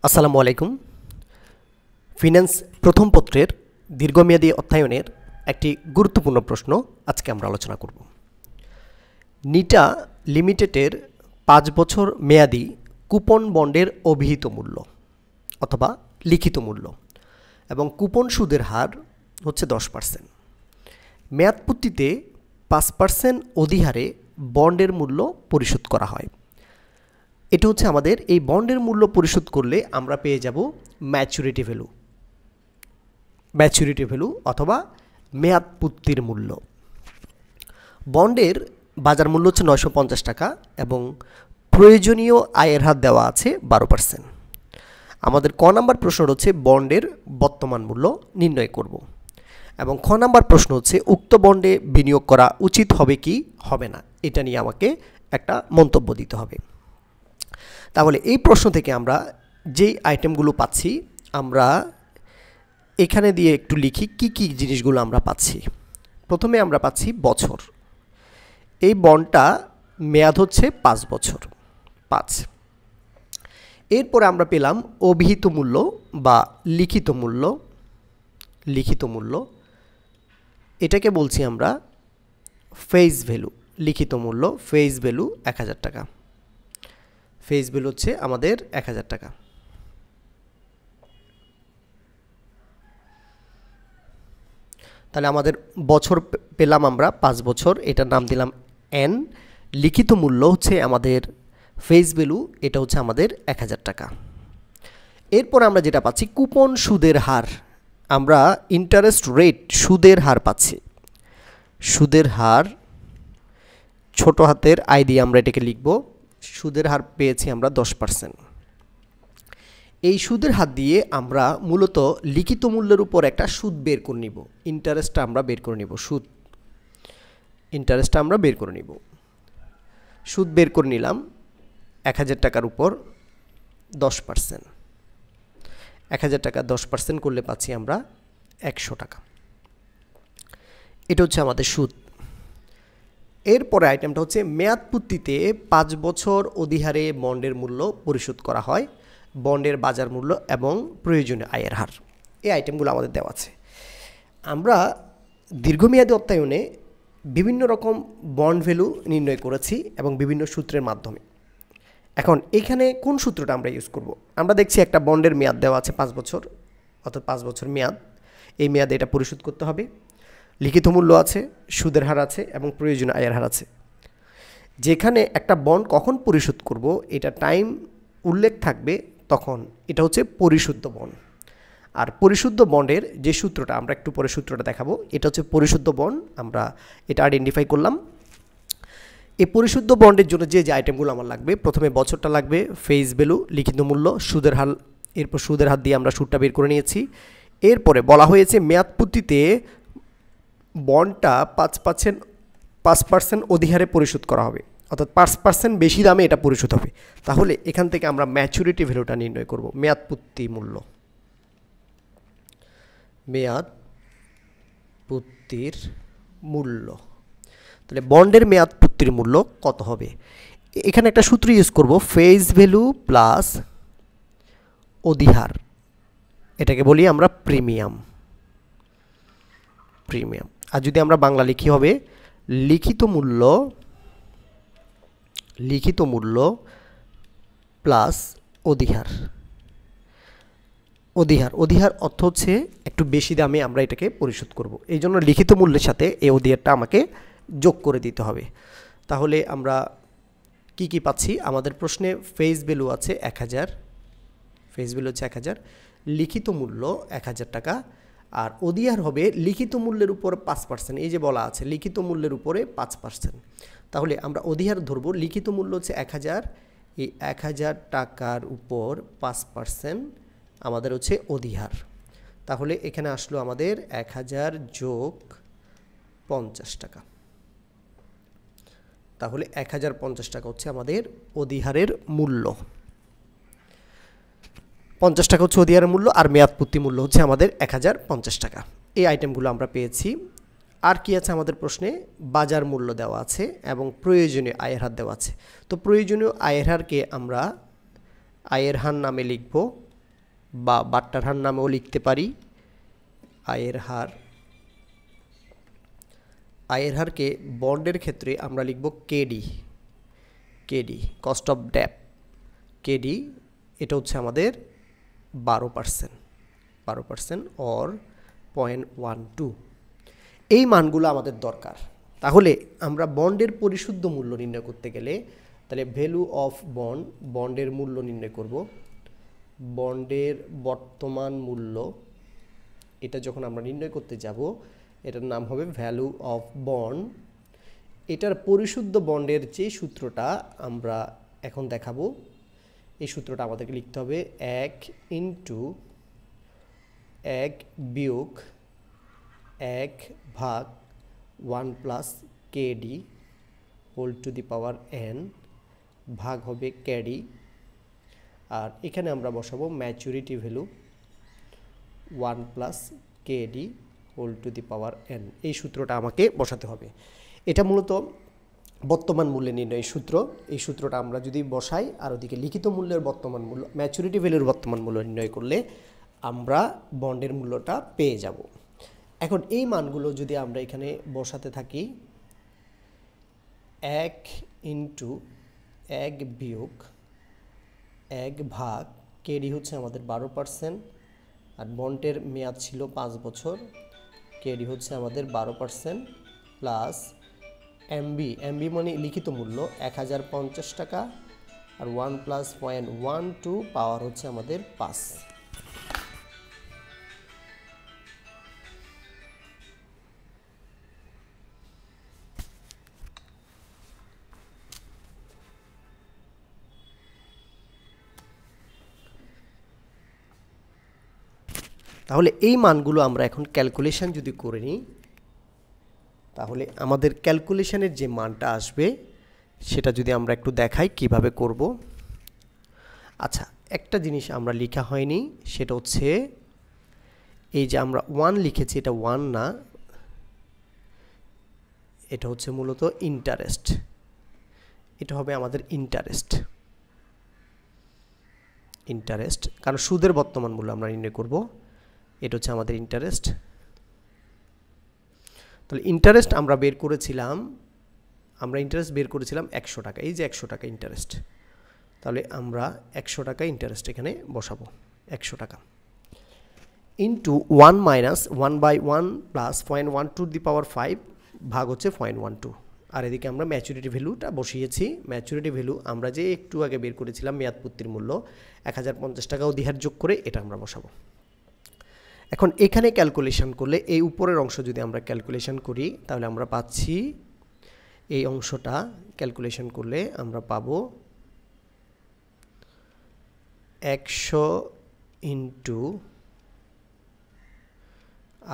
আসসালামু আলাইকুম। ফিন্যান্স প্রথম পত্রের দীর্ঘমেয়াদী অধ্যয়নের একটি গুরুত্বপূর্ণ প্রশ্ন আজকে আমরা আলোচনা করব। নিটা লিমিটেডের 5 বছর মেয়াদি কুপন বন্ডের অভিহিত মূল্য অথবা লিখিত মূল্য এবং কুপন সুদের হার হচ্ছে 10%। মেয়াদপূর্তিতে 5% অধিহারে বন্ডের মূল্য পরিশোধ করা হয়। এটা হচ্ছে আমাদের এই বন্ডের মূল্য পরিশোধ করলে আমরা পেয়ে যাব ম্যাচুরিটি ভ্যালু অথবা মেয়াদপূর্তির মূল্য। বন্ডের বাজার মূল্য হচ্ছে 950 টাকা এবং প্রয়োজনীয় আয়ের হার দেওয়া আছে 12%। আমাদের ক নাম্বার প্রশ্ন হচ্ছে বন্ডের বর্তমান মূল্য নির্ণয় করব এবং খ নাম্বার প্রশ্ন হচ্ছে উক্ত বন্ডে বিনিয়োগ করা উচিত হবে কি হবে না, এটা নিয়ে আমাকে একটা মন্তব্য দিতে হবে। তাহলে এই প্রশ্ন থেকে আমরা যেই আইটেমগুলো পাচ্ছি আমরা এখানে দিয়ে একটু লিখি কি কি জিনিসগুলো আমরা পাচ্ছি। প্রথমে আমরা পাচ্ছি বছর, এই বন্ডটা মেয়াদ হচ্ছে 5 বছর 5। এরপরে আমরা পেলাম অভিহিত মূল্য বা লিখিত মূল্য, এটাকে বলছি আমরা ফেস ভ্যালু। লিখিত মূল্য ফেস ভ্যালু 1000 টাকা, ফেস ভ্যালু হচ্ছে আমাদের 1000 টাকা। তাহলে আমাদের বছর পেলাম আমরা 5 বছর, এটার নাম দিলাম এন। লিখিত মূল্য হচ্ছে আমাদের ফেস ভ্যালু, এটা হচ্ছে আমাদের 1000 টাকা। এরপর আমরা যেটা পাচ্ছি কুপন সুদের হার, আমরা ইন্টারেস্ট রেট সুদের হার পাচ্ছি। সুদের হার ছোট হাতের আই দিয়ে আমরা এটাকে লিখব। সুদের হার পেয়েছি আমরা 10%। এই সুদের হার দিয়ে আমরা মূলত লিখিত মূল্যের উপর একটা সুদ বের করে নিব। ইন্টারেস্টটা আমরা বের করে নিব। সুদ বের করে নিলাম 1000 টাকার উপর 10%। 1000 টাকা 10% করলে পাচ্ছি আমরা 100 টাকা। এটা হচ্ছে আমাদের সুদ। এরপরে আইটেমটা হচ্ছে মেয়াদপূর্তিতে 5 বছর অধিহারে বন্ডের মূল্য পরিশোধ করা হয়, বন্ডের বাজার মূল্য এবং প্রয়োজনীয় আয়ের হার। এই আইটেমগুলো আমাদের দেওয়া আছে। আমরা দীর্ঘমেয়াদী অধ্যয়নে বিভিন্ন রকম বন্ড ভ্যালু নির্ণয় করেছি এবং বিভিন্ন সূত্রের মাধ্যমে। এখন এখানে কোন সূত্রটা আমরা ইউজ করব? আমরা দেখছি একটা বন্ডের মেয়াদ দেওয়া আছে 5 বছর, অর্থাৎ 5 বছর মেয়াদ। এই মেয়াদে এটা পরিশোধ করতে হবে। লিখিত মূল্য আছে, সুদের হার আছে এবং প্রয়োজনীয় আয়ের হার আছে। যেখানে একটা বন্ড কখন পরিশোধ করব এটা টাইম উল্লেখ থাকবে, তখন এটা হচ্ছে পরিশুদ্ধ বন্ড। আর পরিশুদ্ধ বন্ডের যে সূত্রটা আমরা একটু পরে সূত্রটা দেখাবো, এটা হচ্ছে পরিশুদ্ধ বন্ড। আমরা এটা আইডেন্টিফাই করলাম। এই পরিশুদ্ধ বন্ডের জন্য যে আইটেমগুলো আমার লাগবে, প্রথমে বছরটা লাগবে, ফেস ভ্যালু, লিখিত মূল্য, সুদের হার। এরপর সুদের হার দিয়ে আমরা সুদটা বের করে নিয়েছি। এরপরে বলা হয়েছে মেয়াদপূর্তিতে বন্ডটা 5% অধিহারে পরিশোধ করা হবে, অর্থাৎ 5% বেশি দামে এটা পরিশোধ হবে। তাহলে এখান থেকে আমরা ম্যাচুরিটি ভ্যালুটা নির্ণয় করব, মেয়াদপূর্তি মূল্য। মেয়াদপূর্তির মূল্য, তাহলে বন্ডের মেয়াদপূর্তির মূল্য কত হবে? এখানে একটা সূত্র ইউজ করব, ফেস ভ্যালু প্লাস অধিহার। এটাকে বলি আমরা প্রিমিয়াম। আর যদি আমরা বাংলা লিখি হবে লিখিত মূল্য প্লাস অধিহার। অধিহার অর্থ হচ্ছে একটু বেশি দামে আমরা এটাকে পরিশোধ করব। এই জন্য লিখিত মূল্যের সাথে এই অধিহারটা আমাকে যোগ করে দিতে হবে। তাহলে আমরা কি কি পাচ্ছি? আমাদের প্রশ্নে ফেস ভ্যালু আছে 1000, ফেস ভ্যালু হচ্ছে 1000, লিখিত মূল্য 1000 টাকা, আর অধিহার হবে লিখিত মূল্যের উপর 5%। এই যে বলা আছে লিখিত মূল্যের উপরে 5%। তাহলে আমরা অধিহার ধরব, লিখিত মূল্য হচ্ছে 1000, এই 1000 টাকার উপর 5% আমাদের হচ্ছে অধিহার। তাহলে এখানে আসলো আমাদের 1000 যোগ 50 টাকা। তাহলে 1050 টাকা হচ্ছে আমাদের অধিহারের মূল্য। 50 টাকা হচ্ছে অধিহারের মূল্য, আর মেয়াদপূর্তি মূল্য হচ্ছে আমাদের 1050 টাকা। এই আইটেমগুলো আমরা পেয়েছি। আর কি আছে আমাদের প্রশ্নে? বাজার মূল্য দেওয়া আছে এবং প্রয়োজনীয় আয়ের হার দেওয়া আছে। তো প্রয়োজনীয় আয়ের হারকে আমরা আয়ের হার নামে লিখব বা বাট্টার হার নামেও লিখতে পারি। আয়ের হার, আয়ের হারকে বন্ডের ক্ষেত্রে আমরা লিখব KD, KD cost of debt, KD এটা হচ্ছে আমাদের 12%, 12% অর 0.12। এই মানগুলো আমাদের দরকার। তাহলে আমরা বন্ডের পরিশুদ্ধ মূল্য নির্ণয় করতে গেলে তাহলে ভ্যালু অফ বন্ড, বন্ডের মূল্য নির্ণয় করব। বন্ডের বর্তমান মূল্য এটা যখন আমরা নির্ণয় করতে যাব এটার নাম হবে ভ্যালু অফ বন্ড। এটার পরিশুদ্ধ বন্ডের যে সূত্রটা আমরা এখন দেখাবো, এই সূত্রটা আমাদেরকে লিখতে হবে 1 ইন্টু 1 বিয়োগ 1 ভাগ 1 plus KD whole to the power n ভাগ হবে কেডি। আর এখানে আমরা বসাবো maturity value 1 plus KD whole to the power n। এই সূত্রটা আমাকে বসাতে হবে। এটা মূলত বর্তমান মূল্য নির্ণয়ের সূত্র। এই সূত্রটা আমরা যদি বসাই আর ওদিকে লিখিত মূল্যের বর্তমান মূল্য, ম্যাচুরিটি ভ্যালুর বর্তমান মূল্য নির্ণয় করলে আমরা বন্ডের মূল্যটা পেয়ে যাব। এখন এই মানগুলো যদি আমরা এখানে বসাতে থাকি 1 ইন্টু 1 বিয়োগ 1 ভাগ কেডি হচ্ছে আমাদের 12% আর বন্ডের মেয়াদ ছিল 5 বছর, কেডি হচ্ছে আমাদের 12% প্লাস এমবি, এমবি মানে লিখিত মূল্য 1050 টাকা আর 1 প্লাস 0.12 পাওয়ার হচ্ছে আমাদের 5। তাহলে এই মানগুলো আমরা এখন ক্যালকুলেশন যদি করে নিই তাহলে আমাদের ক্যালকুলেশনের যে মানটা আসবে সেটা যদি আমরা একটু দেখাই কিভাবে করব। আচ্ছা, একটা জিনিস আমরা লেখা হয়নি, সেটা হচ্ছে এই যে আমরা 1 লিখেছি, এটা 1 না, এটা হচ্ছে মূলত ইন্টারেস্ট। এটা হবে আমাদের ইন্টারেস্ট, ইন্টারেস্ট কারণ সুদের বর্তমান মূল্য আমরা নির্ণয় করব। এটা হচ্ছে আমাদের ইন্টারেস্ট। তাহলে ইন্টারেস্ট আমরা বের করেছিলাম, আমরা ইন্টারেস্ট বের করেছিলাম 100 টাকা। এই যে 100 টাকা ইন্টারেস্ট, তাহলে আমরা 100 টাকা ইন্টারেস্ট এখানে বসাবো, 100 টাকা ইন্টু 1 মাইনাস 1/1 প্লাস 0.12 দি পাওয়ার 5 ভাগ হচ্ছে 0.12। আর এদিকে আমরা ম্যাচুরিটি ভ্যালুটা বসিয়েছি। ম্যাচুরিটি ভ্যালু আমরা যে একটু আগে বের করেছিলাম মেয়াদপূর্তির মূল্য 1050 টাকা অধিহার যোগ করে এটা আমরা বসাবো। এখন এখানে ক্যালকুলেশন করলে এই উপরের অংশ যদি আমরা ক্যালকুলেশন করি তাহলে আমরা পাচ্ছি, এই অংশটা ক্যালকুলেশন করলে আমরা পাবো 100 ইন্টু,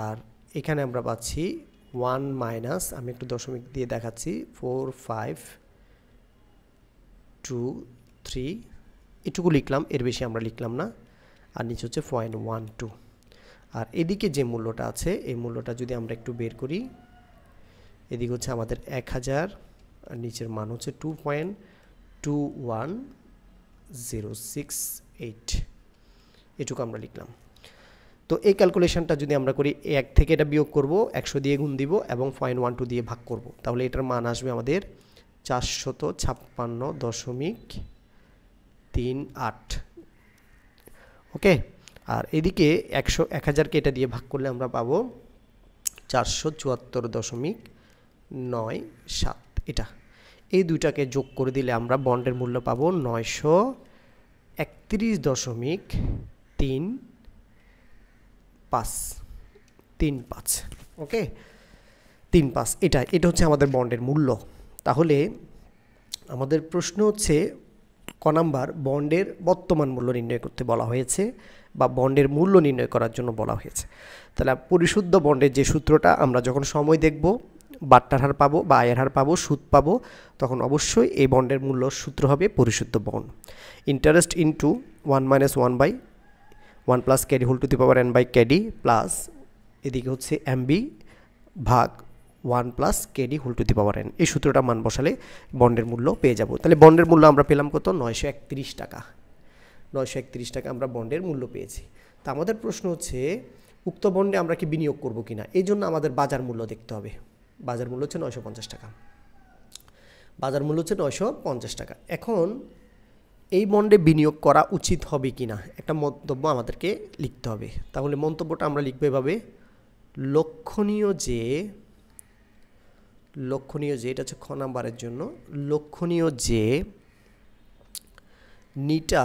আর এখানে আমরা পাচ্ছি 1 মাইনাস, আমি একটু দশমিক দিয়ে দেখাচ্ছি, 4523 এটুকু লিখলাম, এর বেশি আমরা লিখলাম না। আর নিচে হচ্ছে 0.12। আর এদিকে যে মূল্যটা আছে এই মূল্যটা যদি আমরা একটু বের করি, এদিকে হচ্ছে আমাদের 1000 আর নিচের মান হচ্ছে 2.21068, এটুকু আমরা লিখলাম। তো এই ক্যালকুলেশনটা যদি আমরা করি, 1 থেকে এটা বিয়োগ করব, 100 দিয়ে গুণ দিব এবং 0.12 দিয়ে ভাগ করব, তাহলে এটার মান আসবে আমাদের 456.38। ওকে, আর এদিকে 1000কে এটা দিয়ে ভাগ করলে আমরা পাবো 474.97। এটা এই দুইটাকে যোগ করে দিলে আমরা বন্ডের মূল্য পাবো 931.35। ওকে, 35, এটা হচ্ছে আমাদের বন্ডের মূল্য। তাহলে আমাদের প্রশ্ন হচ্ছে ক নাম্বার, বন্ডের বর্তমান মূল্য নির্ণয় করতে বলা হয়েছে বা বন্ডের মূল্য নির্ণয় করার জন্য বলা হয়েছে। তাহলে পরিশুদ্ধ বন্ডের যে সূত্রটা আমরা যখন সময় দেখব, বাট্টার হার পাবো বা আয়ের হার পাবো, সুদ পাবো, তখন অবশ্যই এই বন্ডের মূল্য সূত্র হবে পরিশুদ্ধ বন্ড। Interest into 1 minus 1/1 plus KD whole to the power n by KD plus এদিকে হচ্ছে এমবি ভাগ 1 plus KD whole to the power n। এই সূত্রটা মান বসালে বন্ডের মূল্য পেয়ে যাব। তাহলে বন্ডের মূল্য আমরা পেলাম কত? 931 টাকা। 931 টাকা আমরা বন্ডের মূল্য পেয়েছি। তা আমাদের প্রশ্ন হচ্ছে উক্ত বন্ডে আমরা কি বিনিয়োগ করব কিনা, এই জন্য আমাদের বাজার মূল্য দেখতে হবে। বাজার মূল্য হচ্ছে 950 টাকা, বাজার মূল্য হচ্ছে 950 টাকা। এখন এই বন্ডে বিনিয়োগ করা উচিত হবে কিনা একটা মন্তব্য আমাদেরকে লিখতে হবে। তাহলে মন্তব্যটা আমরা লিখব এভাবে, লক্ষণীয় যে এটা হচ্ছে খ নাম্বারের জন্য, লক্ষণীয় যে নিটা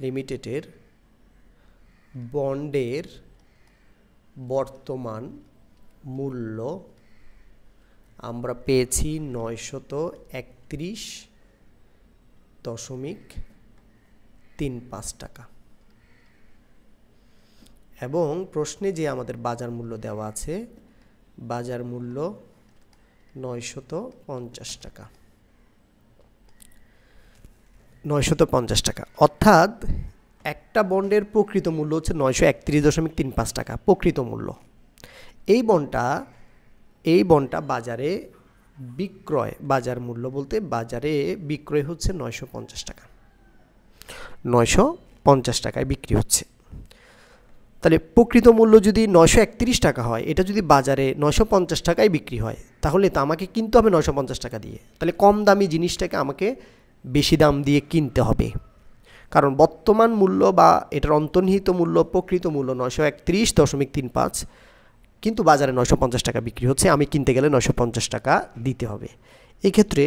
লিমিটেডের বন্ডের বর্তমান মূল্য আমরা পেয়েছি 931.35 টাকা, এবং প্রশ্নে যে আমাদের বাজার মূল্য দেওয়া আছে, বাজার মূল্য 950 টাকা, 950 টাকা। অর্থাৎ একটা বন্ডের প্রকৃত মূল্য হচ্ছে 931.35 টাকা প্রকৃত মূল্য। এই বন্ডটা বাজারে বিক্রয়, বাজার মূল্য বলতে বাজারে বিক্রয় হচ্ছে 950 টাকা, 950 টাকায় বিক্রি হচ্ছে। তাহলে প্রকৃত মূল্য যদি 931 টাকা হয়, এটা যদি বাজারে 950 টাকায় বিক্রি হয়, তাহলে তো আমাকে কিনতে হবে 950 টাকা দিয়ে। তাহলে কম দামি জিনিসটাকে আমাকে বেশি দাম দিয়ে কিনতে হবে, কারণ বর্তমান মূল্য বা এটার অন্তর্নিহিত মূল্য প্রকৃত মূল্য 931.35, কিন্তু বাজারে 950 টাকা বিক্রি হচ্ছে, আমি কিনতে গেলে 950 টাকা দিতে হবে। এই ক্ষেত্রে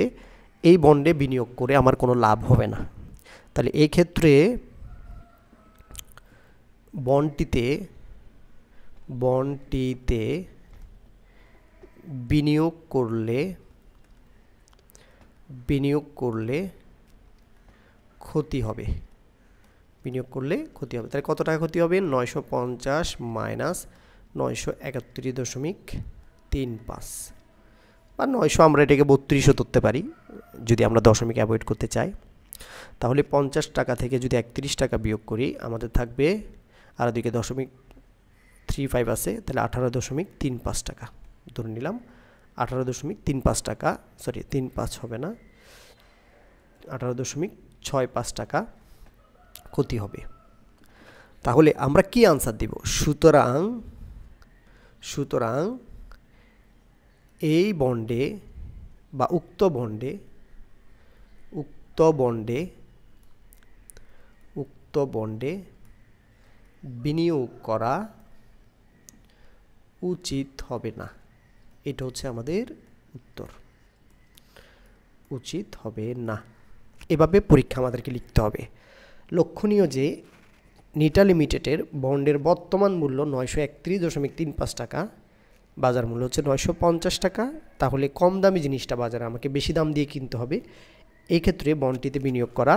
এই বন্ডে বিনিয়োগ করে আমার কোনো লাভ হবে না। তাহলে এই ক্ষেত্রে বন্ডটিতে বিনিয়োগ করলে ক্ষতি হবে, তাহলে কত টাকা ক্ষতি হবে? 950 মাইনাস 931.35 বা 900, আমরা এটাকে 32ও ধরতে পারি যদি আমরা দশমিক অ্যাভয়েড করতে চাই। তাহলে 50 টাকা থেকে যদি 31 টাকা বিয়োগ করি, আমাদের থাকবে, আর ওদিকে 0.35 আছে, তাহলে 18.35 টাকা ধরে নিলাম। 18.35 টাকা, সরি 35 হবে না, 18.65 টাকা ক্ষতি হবে। তাহলে আমরা কি আনসার দিব? সুতরাং এই বন্ডে বা উক্ত বন্ডে বিনিয়োগ করা উচিত হবে না। এটা হচ্ছে আমাদের উত্তর, উচিত হবে না। এভাবে পরীক্ষা আমাদেরকে লিখতে হবে। লক্ষণীয় যে নিটা লিমিটেডের বন্ডের বর্তমান মূল্য 931.35 টাকা, বাজার মূল্য হচ্ছে 950 টাকা। তাহলে কম দামি জিনিসটা বাজারে আমাকে বেশি দাম দিয়ে কিনতে হবে। এই ক্ষেত্রে বন্ডটিতে বিনিয়োগ করা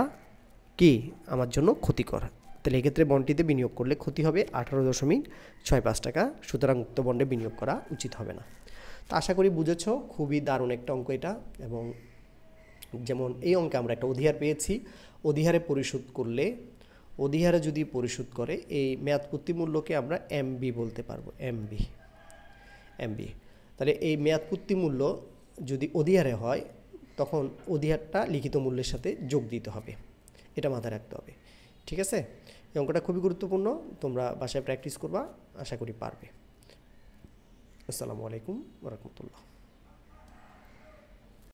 কি আমার জন্য ক্ষতিকর। তাহলে এক্ষেত্রে বন্ডটিতে বিনিয়োগ করলে ক্ষতি হবে 18.65 টাকা। সুতরাং উক্ত বন্ডে বিনিয়োগ করা উচিত হবে না। তো আশা করি বুঝেছ, খুবই দারুণ একটা অঙ্ক এটা। এবং যেমন এই অঙ্কে আমরা একটা অধিহার পেয়েছি, অধিহারে যদি পরিশোধ করে এই মেয়াদপূর্তি মূল্যকে আমরা এমবি বলতে পারবো, এমবি। তাহলে এই মেয়াদপূর্তি মূল্য যদি অধিহারে হয়, তখন অধিহারটা লিখিত মূল্যের সাথে যোগ দিতে হবে, এটা মাথায় রাখতে হবে। ঠিক আছে, এই অঙ্কটা খুবই গুরুত্বপূর্ণ, তোমরা বাসায় প্র্যাকটিস করবা, আশা করি পারবে। আসসালামু আলাইকুম ওয়া রাহমাতুল্লাহ।